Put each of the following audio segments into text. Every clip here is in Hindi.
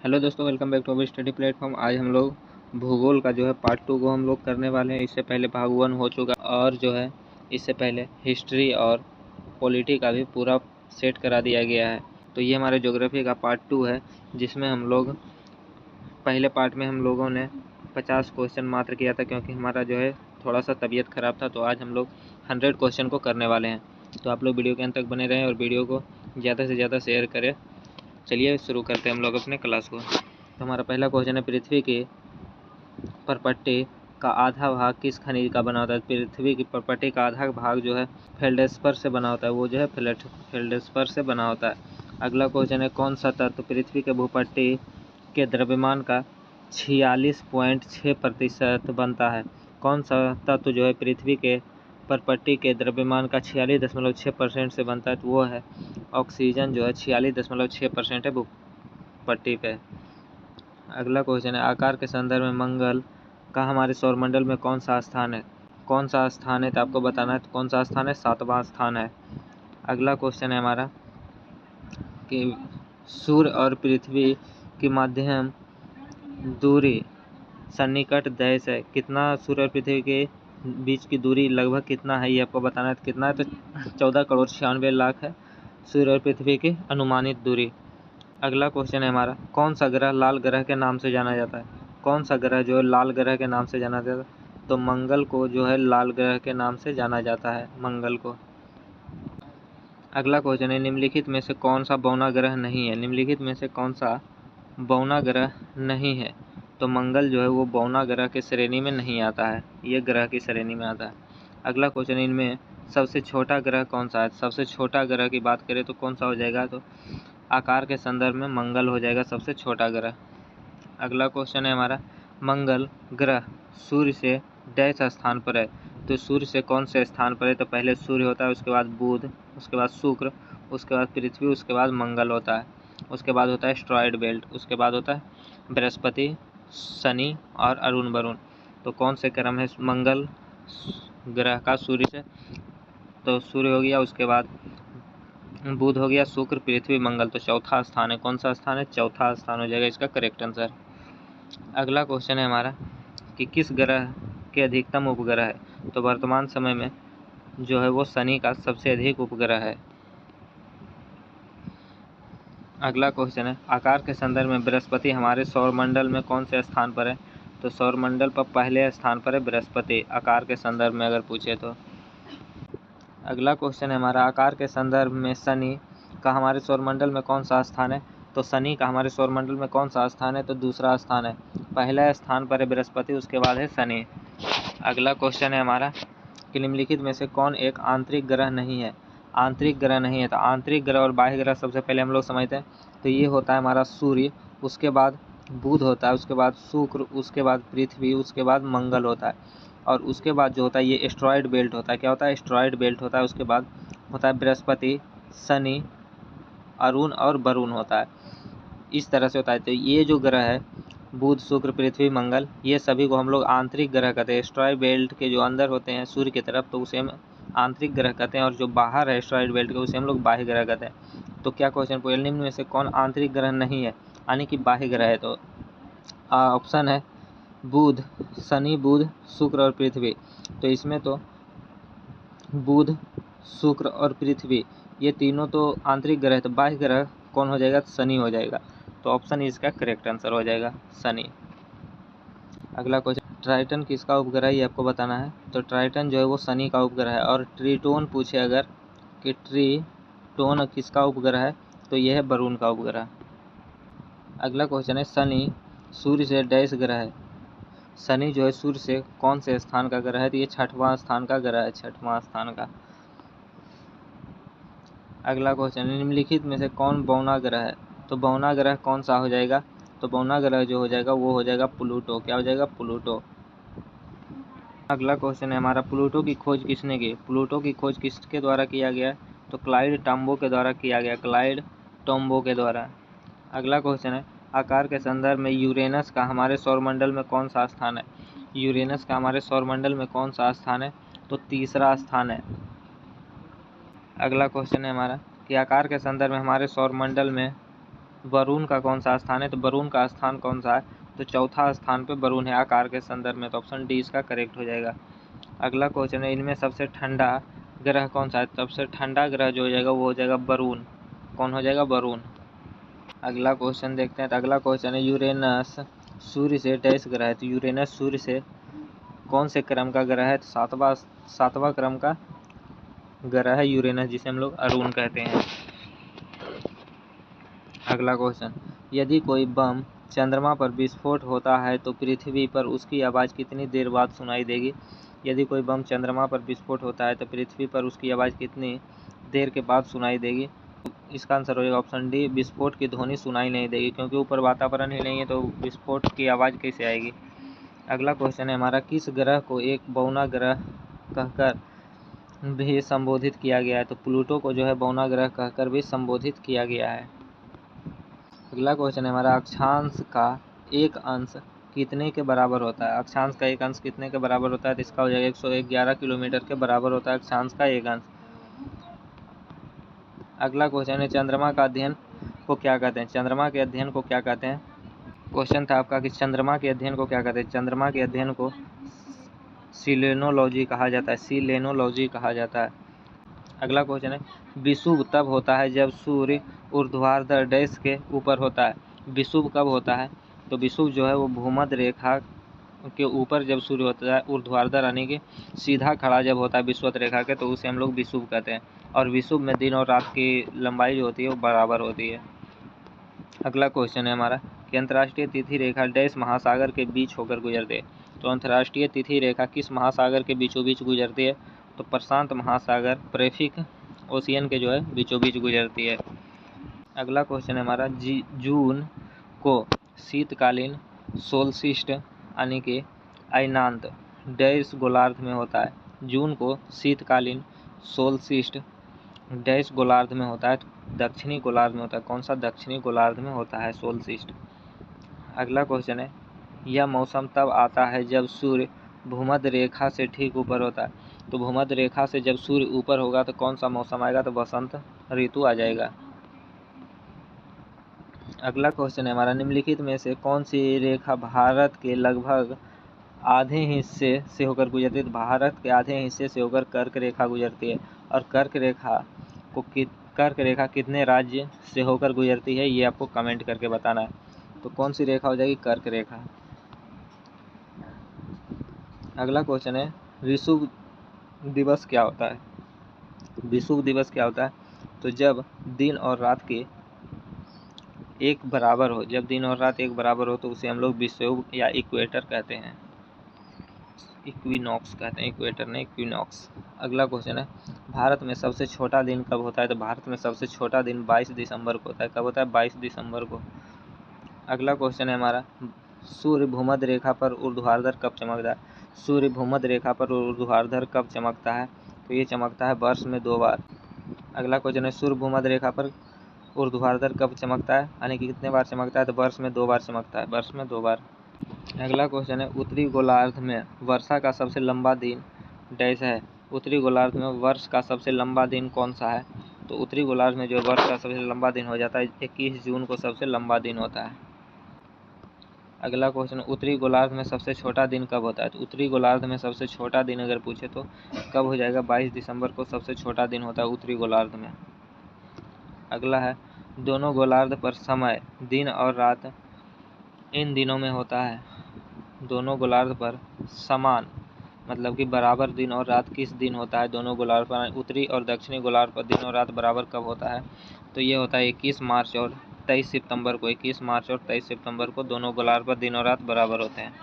हेलो दोस्तों, welcome back to our study platform. आज हम लोग भूगोल का जो है पार्ट 2 को हम लोग करने वाले हैं। इससे पहले भाग 1 हो चुका और जो है इससे पहले हिस्ट्री और पॉलिटी का भी पूरा सेट करा दिया गया है। तो ये हमारे ज्योग्राफी का पार्ट 2 है, जिसमें हम लोग पहले पार्ट में हम लोगों ने 50 क्वेश्चन मात्र किया था, क्योंकि हमारा जो है थोड़ा सा तबीयत ख़राब था। तो आज हम लोग 100 क्वेश्चन को करने वाले हैं। तो आप लोग वीडियो के अंत तक बने रहें और वीडियो को ज़्यादा से ज़्यादा शेयर करें। चलिए शुरू करते हैं हम लोग अपने क्लास को। तो हमारा पहला क्वेश्चन है, पृथ्वी की परपट्टी का आधा भाग किस खनिज का बना होता है। पृथ्वी की परपट्टी का आधा भाग जो है फेल्डस्पर से बना होता है, वो जो है फेल्डस्पर से बना होता है। अगला क्वेश्चन है, कौन सा तत्व पृथ्वी के भूपट्टी के द्रव्यमान का 46.6% बनता है। कौन सा तत्व जो है पृथ्वी के परपट्टी के द्रव्यमान का 46.6% से बनता है, तो वो है ऑक्सीजन, जो है 46.6% है भूपट्टी पे। अगला क्वेश्चन है, आकार के संदर्भ में मंगल का हमारे सौरमंडल में कौन सा स्थान है। कौन सा स्थान है तो आपको बताना है, तो कौन सा स्थान है, 7वां स्थान है। अगला क्वेश्चन है हमारा कि सूर्य और पृथ्वी की मध्यम दूरी सन्निकट देश है। कितना सूर्य और पृथ्वी के बीच की दूरी लगभग कितना है, ये आपको बताना है। तो कितना है, तो 14,96,00,000 है सूर्य और पृथ्वी की अनुमानित दूरी। अगला क्वेश्चन है हमारा, कौन सा ग्रह लाल ग्रह के नाम से जाना जाता है। कौन सा ग्रह जो है लाल ग्रह के नाम से जाना जाता है, तो मंगल को जो है लाल ग्रह के नाम से जाना जाता है, मंगल को। अगला क्वेश्चन है, निम्नलिखित में से कौन सा बौना ग्रह नहीं है। निम्नलिखित में से कौन सा बौना ग्रह नहीं है, तो मंगल जो है वो बौना ग्रह की श्रेणी में नहीं आता है, ये ग्रह की श्रेणी में आता है। अगला क्वेश्चन, इनमें सबसे छोटा ग्रह कौन सा है। सबसे छोटा ग्रह की बात करें तो कौन सा हो जाएगा, तो आकार के संदर्भ में मंगल हो जाएगा सबसे छोटा ग्रह। अगला क्वेश्चन है हमारा, मंगल ग्रह सूर्य से डैश स्थान पर है। तो सूर्य से कौन से स्थान पर है, तो पहले सूर्य होता है, उसके बाद बुध, उसके बाद शुक्र, उसके बाद पृथ्वी, उसके बाद मंगल होता है। उसके बाद होता है एस्टेरॉयड बेल्ट, उसके बाद होता है बृहस्पति, शनि और अरुण वरुण। तो कौन से क्रम है मंगल ग्रह का सूर्य से, तो सूर्य हो गया, उसके बाद बुध हो गया, शुक्र, पृथ्वी, मंगल। तो चौथा स्थान है, कौन सा स्थान है, चौथा स्थान हो जाएगा इसका करेक्ट आंसर। अगला क्वेश्चन है हमारा कि किस ग्रह के अधिकतम उपग्रह है। तो वर्तमान समय में जो है वो शनि का सबसे अधिक उपग्रह है। अगला क्वेश्चन है, आकार के संदर्भ में बृहस्पति हमारे सौरमंडल में कौन से स्थान पर है। तो सौरमंडल पर पहले स्थान पर है बृहस्पति, आकार के संदर्भ में अगर पूछे तो। अगला क्वेश्चन है हमारा, आकार के संदर्भ में शनि का हमारे सौरमंडल में कौन सा स्थान है। तो शनि का हमारे सौरमंडल में कौन सा स्थान है, तो दूसरा स्थान है। पहला स्थान पर है बृहस्पति, उसके बाद है शनि। अगला क्वेश्चन है हमारा कि निम्नलिखित में से कौन एक आंतरिक ग्रह नहीं है। आंतरिक ग्रह नहीं है, तो आंतरिक ग्रह और बाह्य ग्रह सबसे पहले हम लोग समझते हैं। तो ये होता है हमारा सूर्य, उसके बाद बुध होता है, उसके बाद शुक्र, उसके बाद पृथ्वी, उसके बाद मंगल होता है, और उसके बाद जो होता है ये एस्टेरॉयड बेल्ट होता है। क्या होता है, एस्टेरॉयड बेल्ट होता है। उसके बाद होता है बृहस्पति, शनि, अरुण और वरुण होता है। इस तरह से होता है। तो ये जो ग्रह है बुध, शुक्र, पृथ्वी, मंगल, ये सभी को हम लोग आंतरिक ग्रह कहते हैं। एस्टेरॉयड बेल्ट के जो अंदर होते हैं सूर्य की तरफ, तो उसे हम आंतरिक ग्रह कहते हैं, और जो बाहर है एस्टेरॉयड बेल्ट के, उसे हम लोग बाह्य ग्रह कहते हैं। तो क्या क्वेश्चन पूछा, निम्न में से कौन आंतरिक ग्रह नहीं है, यानी कि बाह्य ग्रह है। तो ऑप्शन है बुध, शनि, बुध, शुक्र और पृथ्वी। तो इसमें तो बुध, शुक्र और पृथ्वी ये तीनों तो आंतरिक ग्रह है, तो बाह्य ग्रह कौन हो जाएगा, तो शनि हो जाएगा। तो ऑप्शन इसका करेक्ट आंसर हो जाएगा शनि। अगला क्वेश्चन, ट्राइटन किसका उपग्रह है, ये आपको बताना है। तो ट्राइटन जो है वो शनि का उपग्रह है। और ट्रिटोन पूछे अगर कि ट्रिटोन किसका उपग्रह है, तो यह है वरुण का उपग्रह। अगला क्वेश्चन है, शनि सूर्य से डैश ग्रह है। शनि जो है सूर्य से कौन से स्थान का ग्रह है, तो ये 6वां स्थान का ग्रह है, 6वां स्थान का। अगला क्वेश्चन, निम्नलिखित में से कौन बौना ग्रह है। तो बौना ग्रह कौन सा हो जाएगा, तो बौना ग्रह जो हो जाएगा वो हो जाएगा प्लूटो। क्या हो जाएगा, प्लूटो। अगला क्वेश्चन है हमारा, प्लूटो की खोज किसने की। प्लूटो की खोज किसके द्वारा किया गया, तो क्लाइड टॉम्बो के द्वारा किया गया, क्लाइड टॉम्बो के द्वारा। अगला क्वेश्चन है, आकार के संदर्भ में यूरेनस का हमारे सौरमंडल में कौन सा स्थान है। यूरेनस का हमारे सौरमंडल में कौन सा स्थान है, तो तीसरा स्थान है। अगला क्वेश्चन है हमारा कि आकार के संदर्भ में हमारे सौरमंडल में वरुण का कौन सा स्थान है? तो वरुण का स्थान कौन सा है? तो चौथा स्थान पे वरुण है आकार के संदर्भ में, तो ऑप्शन डी इसका करेक्ट हो जाएगा। अगला क्वेश्चन है, इनमें सबसे ठंडा ग्रह कौन सा है? सबसे ठंडा ग्रह जो हो जाएगा वो हो जाएगा वरुण। कौन हो जाएगा? वरुण। अगला क्वेश्चन देखते हैं। तो अगला क्वेश्चन है, यूरेनस सूर्य से डैश ग्रह है? तो यूरेनस सूर्य से कौन से क्रम का ग्रह है? तो सातवां क्रम का ग्रह है यूरेनस, जिसे हम लोग अरुण कहते हैं। अगला क्वेश्चन, यदि कोई बम चंद्रमा पर विस्फोट होता है तो पृथ्वी पर उसकी आवाज़ कितनी देर बाद सुनाई देगी? यदि कोई बम चंद्रमा पर विस्फोट होता है तो पृथ्वी पर उसकी आवाज़ कितनी देर के बाद सुनाई देगी? इसका आंसर हो जाएगा ऑप्शन डी, विस्फोट की ध्वनि सुनाई नहीं देगी, क्योंकि ऊपर वातावरण ही नहीं है तो विस्फोट की आवाज़ कैसे आएगी। अगला क्वेश्चन है हमारा, किस ग्रह को एक बौना ग्रह कहकर भी संबोधित किया गया है? तो प्लूटो को जो है बौना ग्रह कहकर भी संबोधित किया गया है। अगला क्वेश्चन है हमारा, अक्षांश का एक अंश कितने के बराबर होता है? अक्षांश का एक अंश कितने के बराबर होता है? तो इसका हो जाएगा 111 किलोमीटर के बराबर होता है अक्षांश का एक अंश। अगला क्वेश्चन है, चंद्रमा का अध्ययन को क्या कहते हैं? चंद्रमा के अध्ययन को क्या कहते हैं? क्वेश्चन था आपका कि चंद्रमा के अध्ययन को क्या कहते हैं? चंद्रमा के अध्ययन को सीलेनोलॉजी कहा जाता है, सीलेनोलॉजी कहा जाता है। अगला क्वेश्चन है, विषुव तब होता है जब सूर्य ऊर्ध्वाधर डैश के ऊपर होता है। विषुव कब होता है? तो विषुव जो है वो भूमध्य रेखा के ऊपर जब सूर्य होता है, ऊर्ध्वाधर यानी कि सीधा खड़ा जब होता है विषुवत रेखा के, तो उसे हम लोग विषुव कहते हैं। और विषुव में दिन और रात की लंबाई जो होती है वो बराबर होती है। अगला क्वेश्चन है हमारा कि अंतर्राष्ट्रीय तिथि रेखा डैश महासागर के बीच होकर गुजरती है। तो अंतर्राष्ट्रीय तिथि रेखा किस महासागर के बीचों बीच गुजरती है? तो प्रशांत महासागर पैसिफिक ओशियन के जो है बीचों बीच गुजरती है। अगला क्वेश्चन है हमारा, जून को शीतकालीन सोलस्टिस यानी कि अयनांत डैश गोलार्ध में होता है। जून को शीतकालीन सोलस्टिस डैश गोलार्ध में होता है, दक्षिणी गोलार्ध में होता है। कौन सा? दक्षिणी गोलार्ध में होता है सोलस्टिस। अगला क्वेश्चन है, यह मौसम तब आता है जब सूर्य भूमध्य रेखा से ठीक ऊपर होता है। तो भूमध्य रेखा से जब सूर्य ऊपर होगा तो कौन सा मौसम आएगा? तो बसंत ऋतु आ जाएगा। अगला क्वेश्चन है हमारा, निम्नलिखित में से कौन सी रेखा भारत के लगभग आधे हिस्से से होकर गुजरती है? तो भारत के आधे हिस्से से होकर कर्क रेखा गुजरती है। और कर्क रेखा कितने राज्य से होकर गुजरती है, ये आपको कमेंट करके बताना है। तो कौन सी रेखा हो जाएगी? कर्क रेखा। अगला क्वेश्चन है, विषुव दिवस क्या होता है? विषुव दिवस क्या होता है? तो जब दिन और रात के एक बराबर हो, जब दिन और रात एक बराबर हो तो उसे हम लोग विषुव या इक्वेटर कहते हैं। इक्विनॉक्स कहते हैं, इक्वेटर नहीं इक्विनॉक्स। अगला क्वेश्चन है, भारत में सबसे छोटा दिन कब होता है? तो भारत में सबसे छोटा दिन 22 दिसंबर को होता है। कब होता है? 22 दिसंबर को। अगला क्वेश्चन है हमारा, सूर्य भूमध्य रेखा पर ऊर्ध्वाधर कब चमकता है? सूर्य भूमध्य रेखा पर ऊर्ध्वाधर कब चमकता है? तो ये चमकता है वर्ष में 2 बार। अगला क्वेश्चन है, सूर्य भूमध्य रेखा पर ऊर्ध्वाधर कब चमकता है, यानी कि कितने बार चमकता है? तो वर्ष में 2 बार चमकता है, वर्ष में 2 बार। अगला क्वेश्चन है, उत्तरी गोलार्ध में वर्षा का सबसे लंबा दिन डैश है। उत्तरी गोलार्ध में वर्ष का सबसे लंबा दिन कौन सा है? तो उत्तरी गोलार्ध में जो वर्ष का सबसे लंबा दिन हो जाता है 21 जून को सबसे लंबा दिन होता है। अगला क्वेश्चन, उत्तरी गोलार्ध में सबसे छोटा दिन कब होता है? तो उत्तरी गोलार्ध में सबसे छोटा दिन अगर पूछे तो कब हो जाएगा? 22 दिसंबर को सबसे छोटा दिन होता है उत्तरी गोलार्ध में। अगला है, दोनों गोलार्ध पर समय दिन और रात इन दिनों में होता है। दोनों गोलार्ध पर समान मतलब कि बराबर दिन और रात किस दिन होता है? दोनों गोलार्ध पर, उत्तरी और दक्षिणी गोलार्ध पर दिन और रात बराबर कब होता है? तो ये होता है 21 मार्च और 23 सितंबर को। 21 मार्च और 23 सितंबर को दोनों गोलार्ध पर दिन और रात बराबर होते हैं।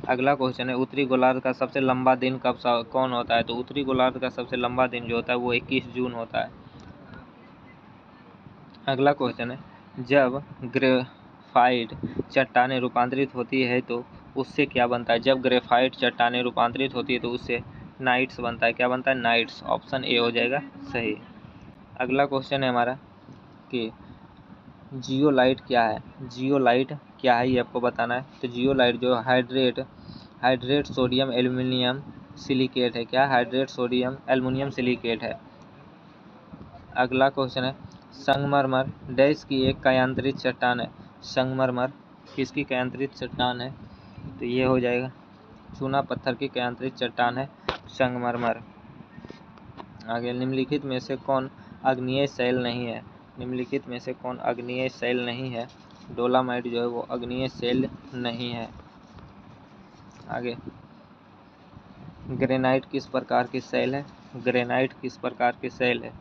अगला क्वेश्चन है, उत्तरी गोलार्ध का सबसे लंबा दिन कौन होता है? तो उत्तरी गोलार्ध का सबसे लंबा दिन जो होता है वो 21 जून होता है। अगला क्वेश्चन है, जब ग्रेफाइट चट्टानें रूपांतरित होती है तो उससे क्या बनता है? जब ग्रेफाइट चट्टानें रूपांतरित होती है तो उससे नाइट्स बनता है। क्या बनता है? नाइट्स। ऑप्शन ए हो जाएगा सही। अगला क्वेश्चन है हमारा कि जियोलाइट क्या है? जियोलाइट क्या है ये आपको बताना है। तो जियोलाइट जो हाइड्रेट सोडियम एल्युमिनियम सिलिकेट है। क्या? हाइड्रेट सोडियम एल्युमिनियम सिलिकेट है। अगला क्वेश्चन है, संगमरमर डैश की एक कायांतरित चट्टान है। संगमरमर किसकी कायांतरित चट्टान है? तो ये हो जाएगा चूना पत्थर की कायांतरित चट्टान है संगमरमर। आगे, निम्नलिखित में से कौन आग्नेय शैल नहीं है? निम्नलिखित में से कौन आग्नेय शैल नहीं है? डोलामाइट जो है वो आग्नेय शैल नहीं है। आगे, ग्रेनाइट किस प्रकार की शैल है? ग्रेनाइट किस प्रकार की शैल है?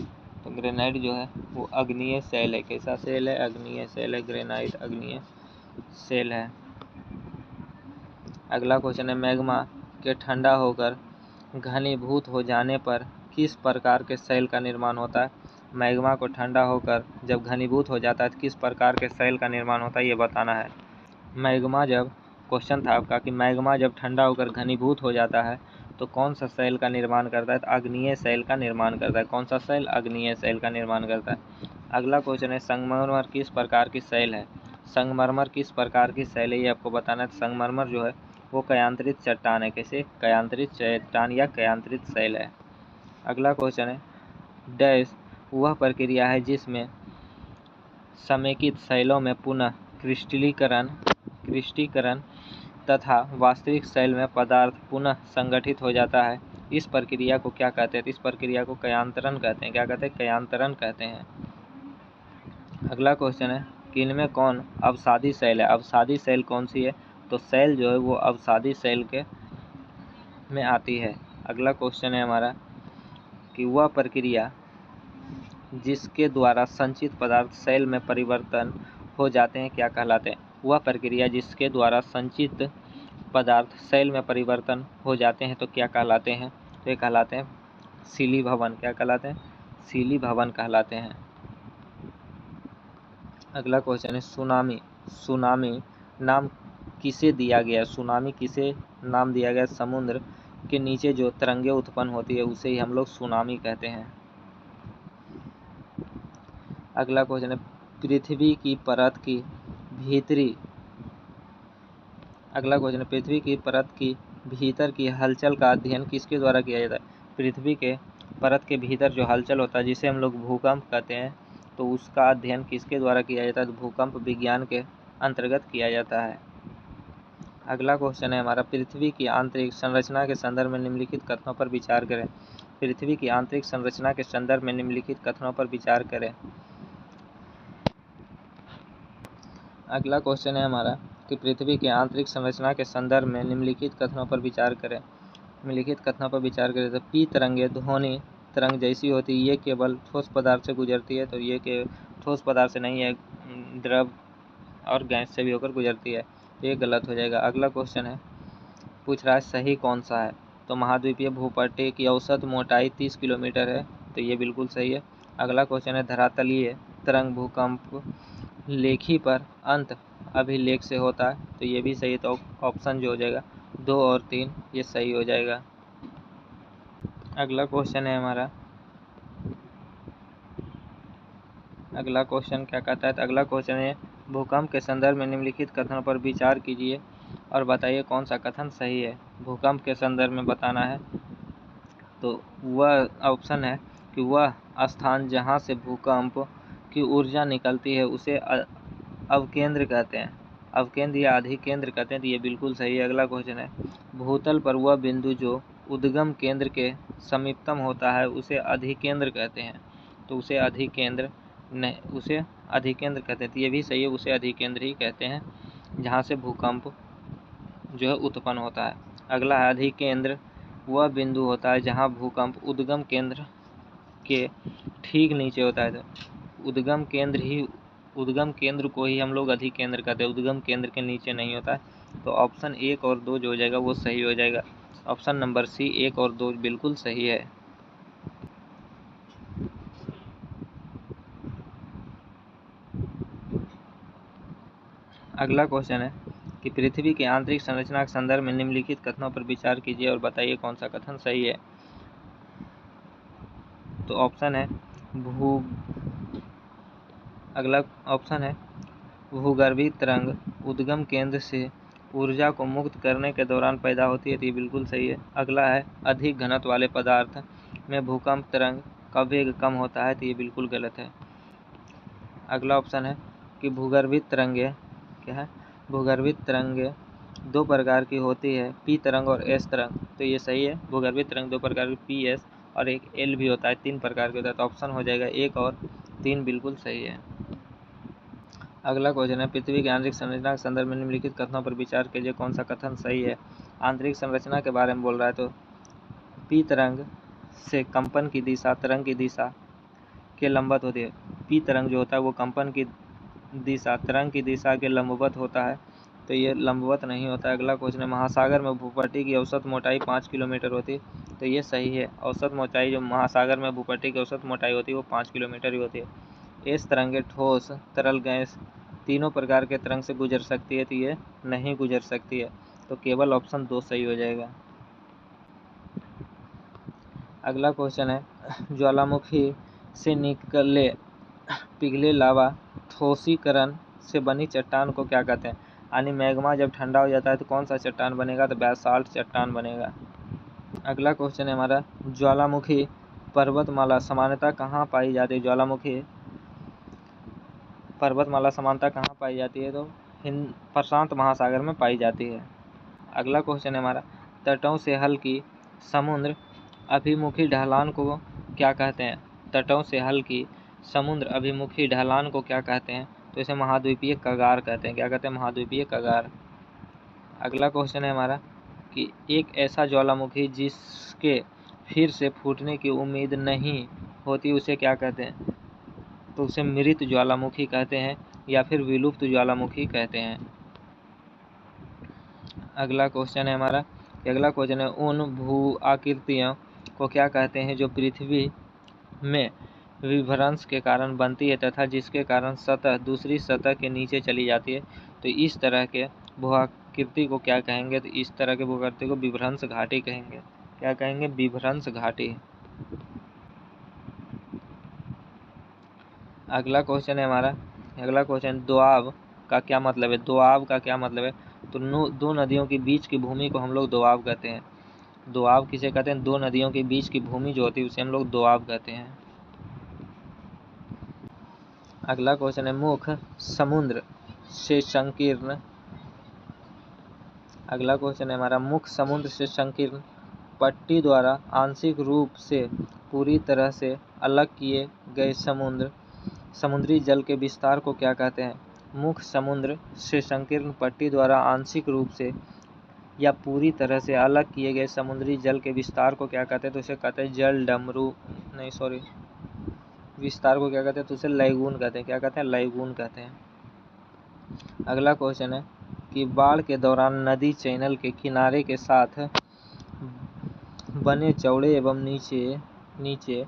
तो ग्रेनाइट जो है वो आग्नेय शैल है। कैसा शैल है? आग्नेय शैल है। ग्रेनाइट आग्नेय शैल है। अगला क्वेश्चन है, मैग्मा के ठंडा होकर घनीभूत हो जाने पर किस प्रकार के शैल का निर्माण होता है? मैग्मा को ठंडा होकर जब घनीभूत हो जाता है तो किस प्रकार के शैल का निर्माण होता है, ये बताना है। मैग्मा जब क्वेश्चन था आपका कि मैग्मा जब ठंडा होकर घनीभूत हो जाता है तो कौन सा शैल का निर्माण करता है? तो आग्नेय शैल का निर्माण करता है। कौन सा शैल? आग्नेय शैल का निर्माण करता है। अगला क्वेश्चन है, संगमरमर किस प्रकार की शैल है? संगमरमर किस प्रकार की शैल है, ये आपको बताना है। संगमरमर जो है वो कायांतरित चट्टान है। कैसे? कायांतरित चट्टान या कायांतरित शैल है। अगला क्वेश्चन है, डैश वह प्रक्रिया है जिसमें समेकित शैलों में पुनः क्रिस्टलीकरण तथा वास्तविक शैल में पदार्थ पुनः संगठित हो जाता है। इस प्रक्रिया को क्या कहते हैं? इस प्रक्रिया को कयांतरण कहते हैं। क्या कहते हैं? कयांतरण कहते हैं। अगला क्वेश्चन है कि इनमें कौन अवसादी शैल है? अवसादी शैल कौन सी है? तो शैल जो है वो अवसादी शैल के में आती है। अगला क्वेश्चन है हमारा कि वह प्रक्रिया जिसके द्वारा संचित पदार्थ शैल में परिवर्तन हो जाते हैं क्या कहलाते हैं? वह प्रक्रिया जिसके द्वारा संचित पदार्थ शैल में परिवर्तन हो जाते हैं तो क्या कहलाते हैं? तो ये कहलाते हैं शिलीभवन। क्या कहलाते हैं? शिलीभवन कहलाते हैं। अगला क्वेश्चन है, सुनामी नाम किसे दिया गया? सुनामी किसे नाम दिया गया? समुद्र के नीचे जो तरंगे उत्पन्न होती है उसे ही हम लोग सुनामी कहते हैं। अगला क्वेश्चन है, पृथ्वी की परत की भीतर की हलचल का अध्ययन किसके द्वारा किया जाता है? पृथ्वी के परत के भीतर जो हलचल होता है जिसे हम लोग भूकंप कहते हैं, तो उसका अध्ययन किसके द्वारा किया जाता है? तो भूकंप विज्ञान के अंतर्गत किया जाता है। अगला क्वेश्चन है हमारा, पृथ्वी की आंतरिक संरचना के संदर्भ में निम्नलिखित कथनों पर विचार करें। पृथ्वी की आंतरिक संरचना के संदर्भ में निम्नलिखित कथनों पर विचार करें। अगला क्वेश्चन है हमारा कि पृथ्वी की आंतरिक संरचना के संदर्भ में निम्नलिखित कथनों पर विचार करें। निम्नलिखित कथनों पर विचार करें तो पी तरंगे ध्वनि तरंग जैसी होती है, ये केवल ठोस पदार्थ से गुजरती है। तो ये के ठोस पदार्थ से नहीं है, द्रव और गैस से भी होकर गुजरती है। तो ये गलत हो जाएगा। अगला क्वेश्चन है, पूछ रहा है सही कौन सा है? तो महाद्वीपीय भूपट्टी की औसत मोटाई 30 किलोमीटर है। तो ये बिल्कुल सही है। अगला क्वेश्चन है, धरातलीय तरंग भूकंप लेखी पर अंत अभिलेख से होता है। तो ये भी सही है। तो ऑप्शन जो हो जाएगा 2 और 3 ये सही हो जाएगा। अगला क्वेश्चन है हमारा, अगला क्वेश्चन क्या कहता है? तो अगला क्वेश्चन है, भूकंप के संदर्भ में निम्नलिखित कथनों पर विचार कीजिए और बताइए कौन सा कथन सही है। भूकंप के संदर्भ में बताना है। तो वह ऑप्शन है कि वह स्थान जहाँ से भूकंप की ऊर्जा निकलती है उसे अवकेंद्र कहते हैं। अवकेंद्र या अधिकेंद्र कहते हैं। तो ये बिल्कुल सही है। अगला क्वेश्चन है, भूतल पर वह बिंदु जो उद्गम केंद्र के समीपतम होता है उसे अधिकेंद्र कहते हैं। तो उसे अधिकेंद्र कहते हैं। तो ये भी सही है, उसे अधिकेंद्र ही कहते हैं जहाँ से भूकंप जो है उत्पन्न होता है। अगला है, अधिकेंद्र वह बिंदु होता है जहाँ भूकंप उद्गम केंद्र के ठीक नीचे होता है। तो उद्गम केंद्र को ही हम लोग अधिकेंद्र कहते हैं, उद्गम केंद्र के नीचे नहीं होता है। तो ऑप्शन 1 और 2 जो हो जाएगा वो सही हो जाएगा। ऑप्शन नंबर सी 1 और 2 बिल्कुल सही है। अगला क्वेश्चन है कि पृथ्वी की आंतरिक संरचना के संदर्भ में निम्नलिखित कथनों पर विचार कीजिए और बताइए कौन सा कथन सही है। तो ऑप्शन है अगला ऑप्शन है, भूगर्भीय तरंग उद्गम केंद्र से ऊर्जा को मुक्त करने के दौरान पैदा होती है। तो ये बिल्कुल सही है। अगला है, अधिक घनत्व वाले पदार्थ में भूकंप तरंग का वेग कम होता है। तो ये बिल्कुल गलत है। अगला ऑप्शन है कि भूगर्भित तरंगे क्या है, भूगर्भित तरंगे दो प्रकार की होती है, पी तरंग और एस तरंग। तो ये सही है, भूगर्भित तरंग दो प्रकार की, पी एस और एक एल भी होता है, 3 प्रकार के होता है। तो ऑप्शन हो जाएगा 1 और 3 बिल्कुल सही है। अगला क्वेश्चन है, पृथ्वी की आंतरिक संरचना के संदर्भ में निम्नलिखित कथनों पर विचार कीजिए, कौन सा कथन सही है। आंतरिक संरचना के बारे में बोल रहा है, तो पी तरंग से कंपन की दिशा तरंग की दिशा के लंबवत होती है। पी तरंग जो होता है वो कंपन की दिशा तरंग की दिशा के लंबवत होता है, तो ये लंबवत नहीं होता है। अगला क्वेश्चन है, महासागर में भूपट्टी की औसत मोटाई 5 किलोमीटर होती है। तो ये सही है, औसत मोटाई जो महासागर में भूपट्टी की औसत मोटाई होती है वो 5 किलोमीटर ही होती है। एस तरंगे ठोस तरल गैस तीनों प्रकार के तरंग से गुजर सकती है, तो ये नहीं गुजर सकती है, तो केवल ऑप्शन 2 सही हो जाएगा। अगला क्वेश्चन है, ज्वालामुखी से निकले पिघले लावा ठोसीकरण से बनी चट्टान को क्या कहते हैं। यानी मैग्मा जब ठंडा हो जाता है तो कौन सा चट्टान बनेगा, तो बासाल्ट चट्टान बनेगा। अगला क्वेश्चन है हमारा, ज्वालामुखी पर्वतमाला सामान्यतः कहाँ पाई जाती है। ज्वालामुखी पर्वतमाला सामान्यतः कहाँ पाई जाती है, तो प्रशांत महासागर में पाई जाती है। अगला क्वेश्चन है हमारा, तटों से हल्की समुद्र अभिमुखी ढलान को क्या कहते हैं। तटों से हल्की समुद्र अभिमुखी ढलान को क्या कहते हैं, तो इसे महाद्वीपीय कगार कहते हैं। क्या कहते हैं, महाद्वीपीय कगार। अगला क्वेश्चन है हमारा कि एक ऐसा ज्वालामुखी जिसके फिर से फूटने की उम्मीद नहीं होती उसे क्या कहते हैं, तो उसे मृत ज्वालामुखी कहते हैं या फिर विलुप्त ज्वालामुखी कहते हैं। अगला क्वेश्चन है हमारा, अगला क्वेश्चन है, उन भू आकृतियों को क्या कहते हैं जो पृथ्वी में विभ्रंश के कारण बनती है तथा जिसके कारण सतह दूसरी सतह के नीचे चली जाती है। तो इस तरह के भू आकृति को क्या कहेंगे, तो इस तरह के भू आकृति को विभ्रंश घाटी कहेंगे। क्या कहेंगे, विभ्रंश घाटी। अगला क्वेश्चन है हमारा, अगला क्वेश्चन, दोआब का क्या मतलब है। दोआब का क्या मतलब है, तो दो नदियों के बीच की भूमि को हम लोग दोआब कहते हैं। दोआब किसे कहते हैं, दो नदियों के बीच की भूमि जो होती है उसे हम लोग दोआब कहते हैं। अगला क्वेश्चन है, मुख समुद्र से संकीर्ण। अगला क्वेश्चन है हमारा, मुख समुद्र से संकीर्ण पट्टी द्वारा आंशिक रूप से पूरी तरह से अलग किए गए समुद्री जल के विस्तार को क्या कहते हैं। मुख समुद्र से संकीर्ण पट्टी द्वारा आंशिक रूप से या पूरी तरह से अलग किए गए समुद्री जल के विस्तार को क्या कहते हैं, तो उसे कहते हैं जल डमरू, नहीं सॉरी, विस्तार को क्या कहते हैं, तो उसे लैगून कहते हैं। क्या कहते हैं, लैगून कहते हैं। अगला क्वेश्चन है कि बाढ़ के दौरान नदी चैनल के किनारे के साथ बने चौड़े एवं नीचे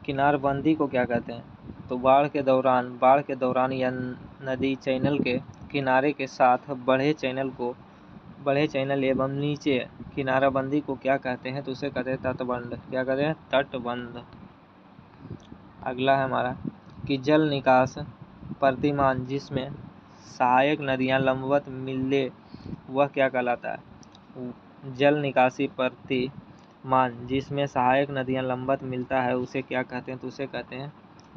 किनारबंदी को क्या कहते हैं। तो बाढ़ के दौरान या नदी चैनल के किनारे के साथ बढ़े चैनल एवं नीचे किनाराबंदी को क्या कहते हैं, तो उसे कहते हैं तटबंध। क्या कहते हैं, तटबंध। अगला है हमारा कि जल निकास प्रतिमान जिसमें सहायक नदियां लंबवत मिले वह क्या कहलाता है। जल निकासी प्रतिमान जिसमें सहायक नदियां लंबवत मिलता है उसे क्या कहते हैं, तो उसे कहते हैं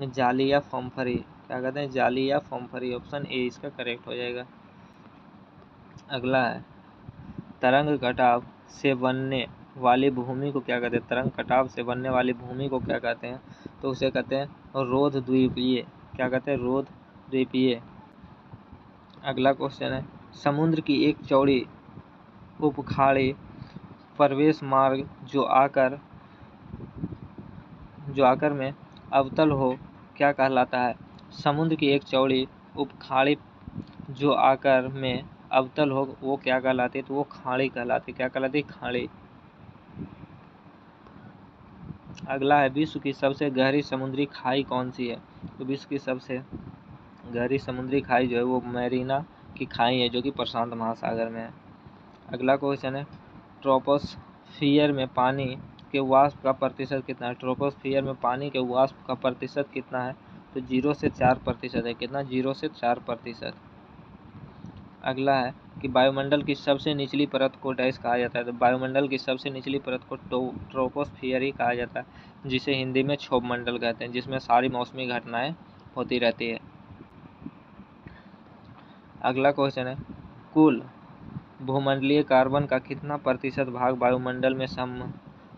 जाली या फम्फरी। क्या कहते हैं, जाली या फम्फरी। ऑप्शन ए इसका करेक्ट हो जाएगा। अगला है, तरंग कटाव से बनने वाली भूमि को क्या कहते हैं। तरंग कटाव से बनने वाली भूमि को क्या कहते हैं, तो उसे कहते हैं रोध द्वीपीय। क्या कहते हैं, रोध द्वीपीय। अगला क्वेश्चन है, समुद्र की एक चौड़ी उपखाड़ी प्रवेश मार्ग जो आकर में अवतल हो क्या कहलाता है। समुद्र की एक चौड़ी उपखाड़ी जो आकार में अवतल हो वो क्या कहलाती है, तो वो खाड़ी कहलाती है। क्या कहलाती है, खाड़ी। अगला है, विश्व की सबसे गहरी समुद्री खाई कौन सी है। तो विश्व की सबसे गहरी समुद्री खाई जो है वो मैरीना की खाई है जो कि प्रशांत महासागर में है। अगला क्वेश्चन है, ट्रोपोस्फियर में पानी के वाष्प का प्रतिशत कितना है। ट्रोपोस्फियर में पानी के वाष्प का प्रतिशत कितना है, तो 0 से 4% है। कितना, 0 से 4%। अगला है कि वायुमंडल की सबसे निचली परत को डैश कहा जाता है। तो वायुमंडल की सबसे निचली परत को ट्रोपोस्फियर ही कहा जाता है, जिसे हिंदी में क्षोभ मंडल कहते हैं, जिसमें सारी मौसमी घटनाएं होती रहती है। अगला क्वेश्चन है, कुल भूमंडलीय कार्बन का कितना प्रतिशत भाग वायुमंडल में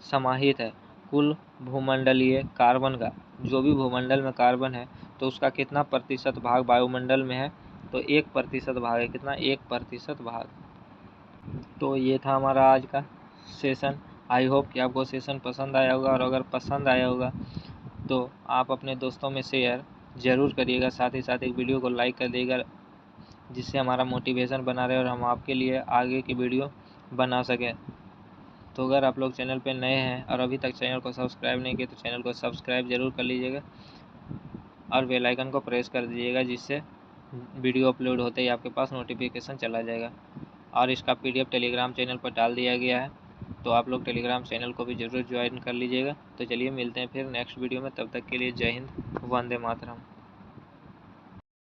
समाहित है? कुल भूमंडलीय कार्बन का, जो भी भूमंडल में कार्बन है तो उसका कितना प्रतिशत भाग वायुमंडल में है? तो 1% भाग है। कितना? 1% भाग। तो ये था हमारा आज का सेशन। आई होप कि आपको सेशन पसंद आया होगा, और अगर पसंद आया होगा तो आप अपने दोस्तों में शेयर ज़रूर करिएगा। साथ ही साथ एक वीडियो को लाइक कर देगा, जिससे हमारा मोटिवेशन बना रहे और हम आपके लिए आगे की वीडियो बना सकें। तो अगर आप लोग चैनल पर नए हैं और अभी तक चैनल को सब्सक्राइब नहीं किए तो चैनल को सब्सक्राइब ज़रूर कर लीजिएगा और बेल आइकन को प्रेस कर दीजिएगा, जिससे वीडियो अपलोड होते ही आपके पास नोटिफिकेशन चला जाएगा। और इसका PDF टेलीग्राम चैनल पर डाल दिया गया है, तो आप लोग टेलीग्राम चैनल को भी ज़रूर ज्वाइन कर लीजिएगा। तो चलिए मिलते हैं फिर नेक्स्ट वीडियो में, तब तक के लिए जय हिंद, वंदे मातरम।